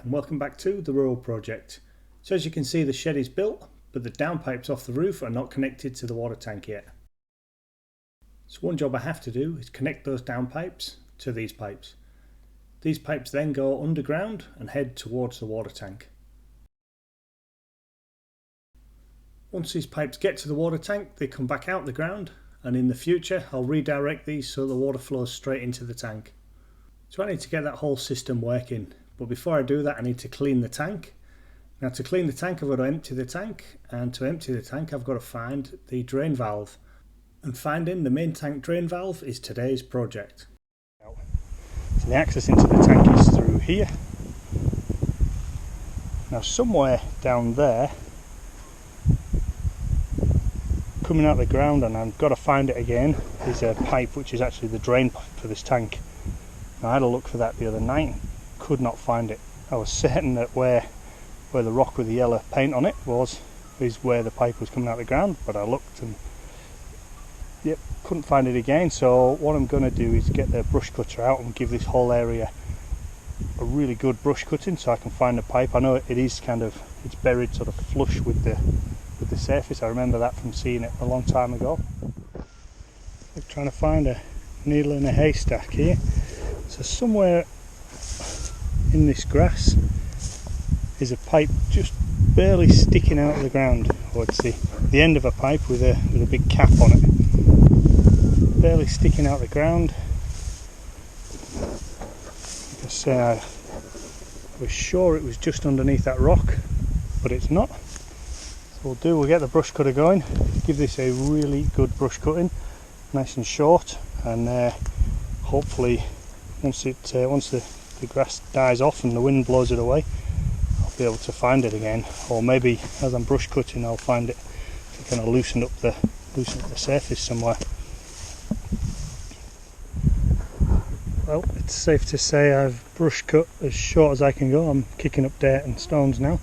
and welcome back to the Rural Project. So as you can see, the shed is built, but the downpipes off the roof are not connected to the water tank yet. So one job I have to do is connect those downpipes to these pipes. These pipes then go underground and head towards the water tank. Once these pipes get to the water tank, they come back out the ground, and in the future I'll redirect these so the water flows straight into the tank. So I need to get that whole system working. But before I do that, I need to clean the tank. Now to clean the tank, I've got to empty the tank, and to empty the tank I've got to find the drain valve. And finding the main tank drain valve is today's project. So the access into the tank is through here. Now somewhere down there, coming out of the ground, and I've got to find it again, is a pipe which is actually the drain pipe for this tank. Now I had a look for that the other night, could not find it. I was certain that where the rock with the yellow paint on it is where the pipe was coming out of the ground, but I looked and yep, couldn't find it again. So what I'm going to do is get the brush cutter out and give this whole area a really good brush cutting so I can find the pipe. I know it is it's buried sort of flush with the surface. I remember that from seeing it a long time ago. I'm trying to find a needle in a haystack here. So somewhere in this grass is a pipe just barely sticking out of the ground, or it's the end of a pipe with a big cap on it, barely sticking out of the ground. Like I say, I was sure it was just underneath that rock, but it's not. So we'll get the brush cutter going, give this a really good brush cutting, nice and short, and hopefully once the grass dies off and the wind blows it away, I'll be able to find it again. Or maybe as I'm brush cutting I'll find it to kind of loosen up the surface somewhere. Well, it's safe to say I've brush cut as short as I can go. I'm kicking up dirt and stones now,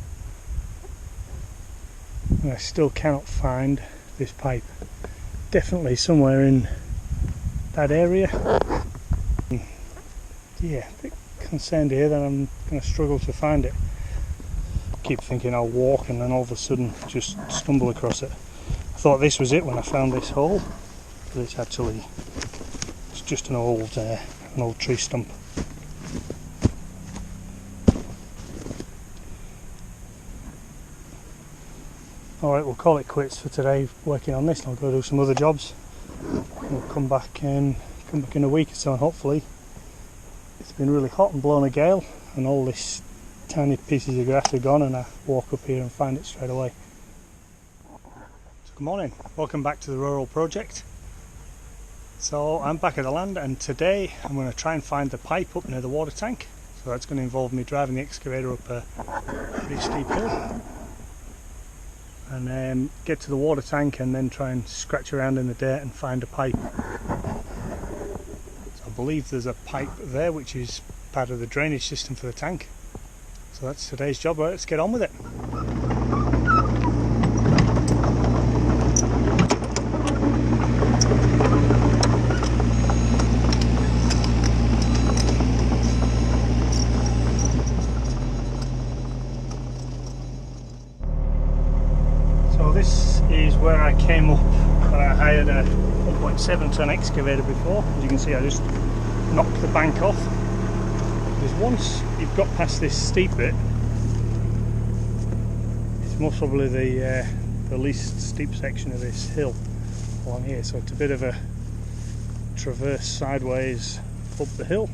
and I still cannot find this pipe. Definitely somewhere in that area. Yeah, a bit concerned here that I'm going to struggle to find it. Keep thinking I'll walk and then all of a sudden just stumble across it. I thought this was it when I found this hole, but it's just an old tree stump. Alright, we'll call it quits for today working on this. I'll go do some other jobs. We'll come back in a week or so, and hopefully it's been really hot and blown a gale and all this tiny pieces of grass are gone, and I walk up here and find it straight away. So good morning, welcome back to the Rural Project. So I'm back at the land, and today I'm going to try and find the pipe up near the water tank. So that's going to involve me driving the excavator up a pretty steep hill and get to the water tank and then try and scratch around in the dirt and find a pipe. I believe there's a pipe there which is part of the drainage system for the tank. So that's today's job. Right, let's get on with it. So this is where I came up when I hired a 1.7 ton excavator before. As you can see, I just knocked the bank off, because once you've got past this steep bit, it's most probably the least steep section of this hill along here. So it's a bit of a traverse sideways up the hill.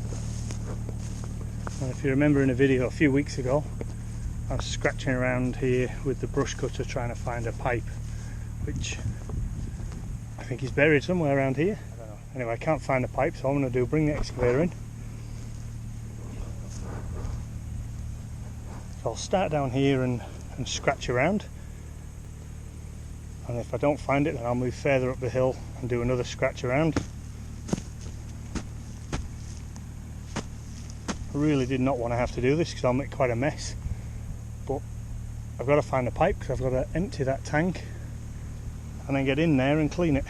And if you remember in a video a few weeks ago, I was scratching around here with the brush cutter trying to find a pipe, which I think is buried somewhere around here. I don't know. Anyway, I can't find a pipe, so what I'm going to do, bring the excavator in. So I'll start down here and scratch around, and if I don't find it then I'll move further up the hill and do another scratch around. I really did not want to have to do this because I'll make quite a mess, but I've got to find a pipe because I've got to empty that tank and then get in there and clean it,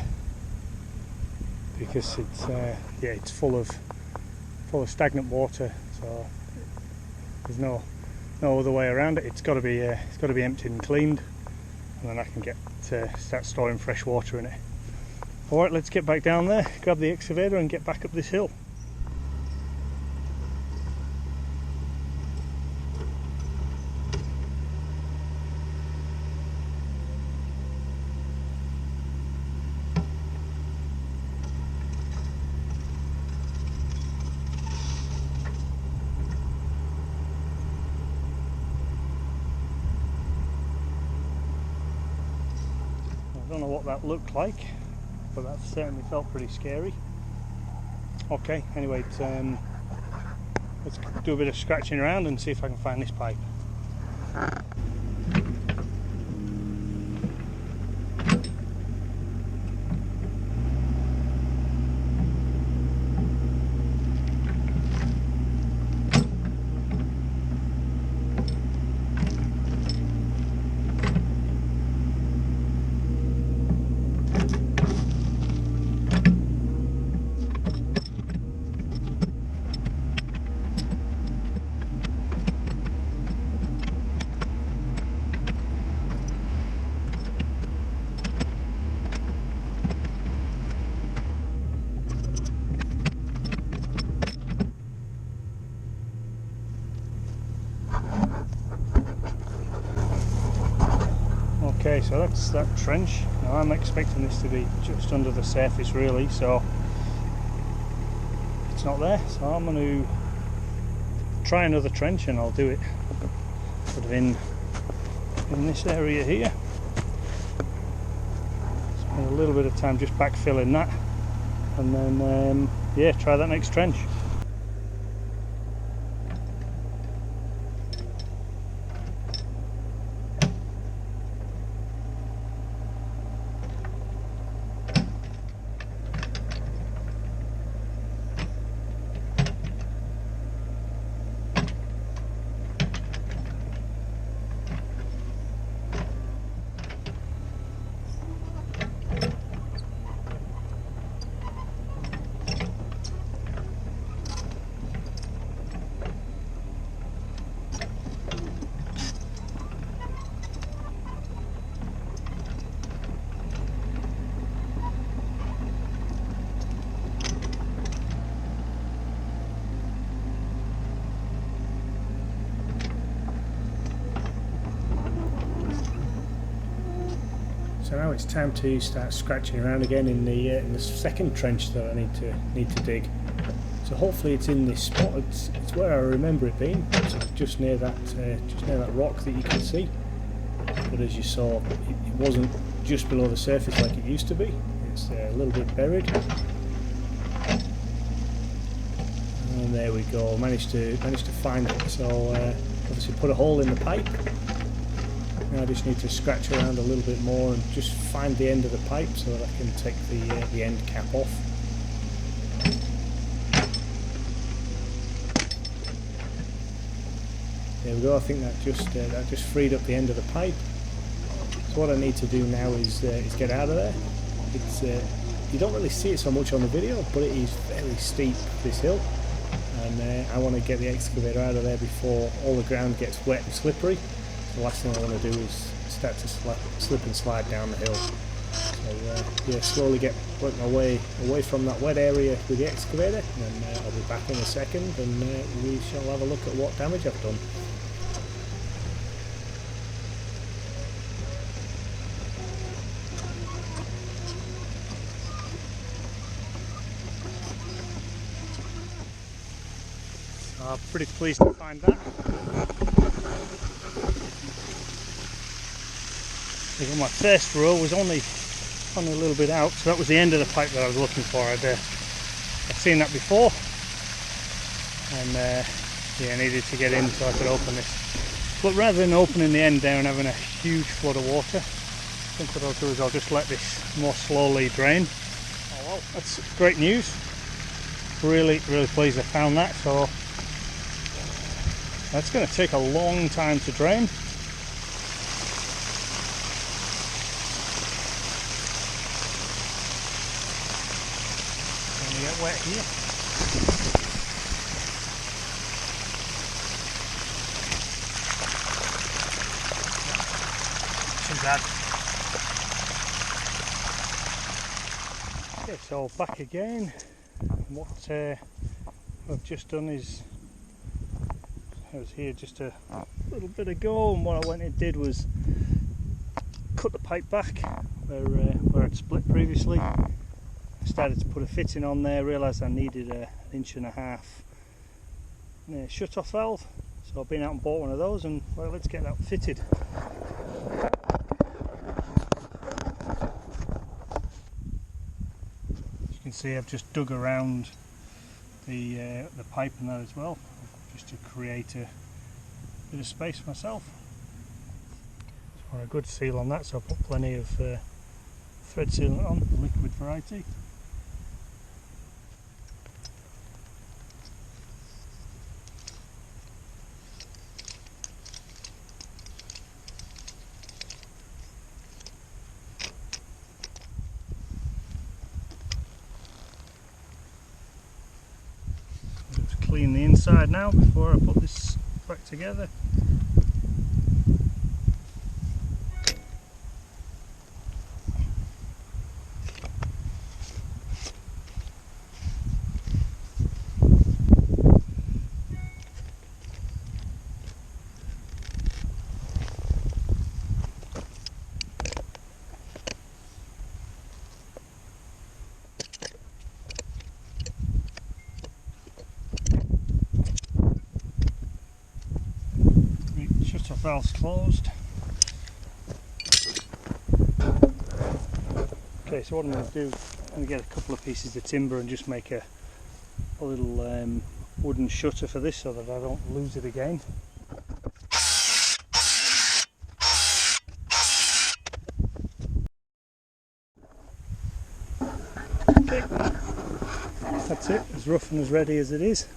because it's full of stagnant water, so there's no no other way around it. It's got to be emptied and cleaned, and then I can get to start storing fresh water in it. Alright, let's get back down there, grab the excavator and get back up this hill. I don't know what that looked like, but that certainly felt pretty scary. Okay, anyway, let's do a bit of scratching around and see if I can find this pipe. Okay, so that's that trench. Now I'm expecting this to be just under the surface really, so it's not there. So I'm going to try another trench and I'll do it sort of in this area here. Spend a little bit of time just backfilling that, and then yeah, try that next trench. So now it's time to start scratching around again in the second trench that I need to dig. So hopefully it's in this spot. It's where I remember it being, just near that rock that you can see. But as you saw, it wasn't just below the surface like it used to be. It's a little bit buried. And there we go. Managed to find it. So obviously put a hole in the pipe. Now I just need to scratch around a little bit more and just find the end of the pipe so that I can take the end cap off. There we go. I think that just freed up the end of the pipe. So what I need to do now is get out of there. It's you don't really see it so much on the video, but it is very steep, this hill, and I want to get the excavator out of there before all the ground gets wet and slippery. The last thing I want to do is start to slip and slide down the hill. So yeah, slowly work my way away from that wet area with the excavator, and then I'll be back in a second, and we shall have a look at what damage I've done. So I'm pretty pleased to find that. My first row was only a little bit out, so that was the end of the pipe that I was looking for. I'd seen that before, and yeah, I needed to get in so I could open this. But rather than opening the end there and having a huge flood of water, I think what I'll do is I'll just let this more slowly drain. Oh well, that's great news. Really pleased I found that. So that's going to take a long time to drain. Get wet here. that. Okay, so back again. What I've just done is, I was here just a little bit ago, and what I went and did was cut the pipe back where I'd split previously. I started to put a fitting on there, realised I needed an 1.5 inch shut-off valve, so I've been out and bought one of those, and well, let's get that fitted. As you can see, I've just dug around the pipe and that as well, just to create a bit of space for myself. Just want a good seal on that, so I put plenty of thread sealant on, the liquid variety. Just clean the inside now before I put this back together. Shut-off valve's closed. Okay, so what I'm going to do, I'm going to get a couple of pieces of timber and just make a little wooden shutter for this so that I don't lose it again. Okay, that's it, as rough and as ready as it is.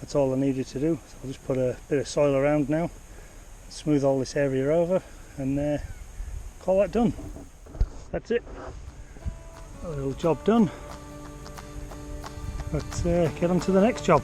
That's all I needed to do. So I'll just put a bit of soil around now, smooth all this area over, and call that done. That's it. A little job done. Let's get on to the next job.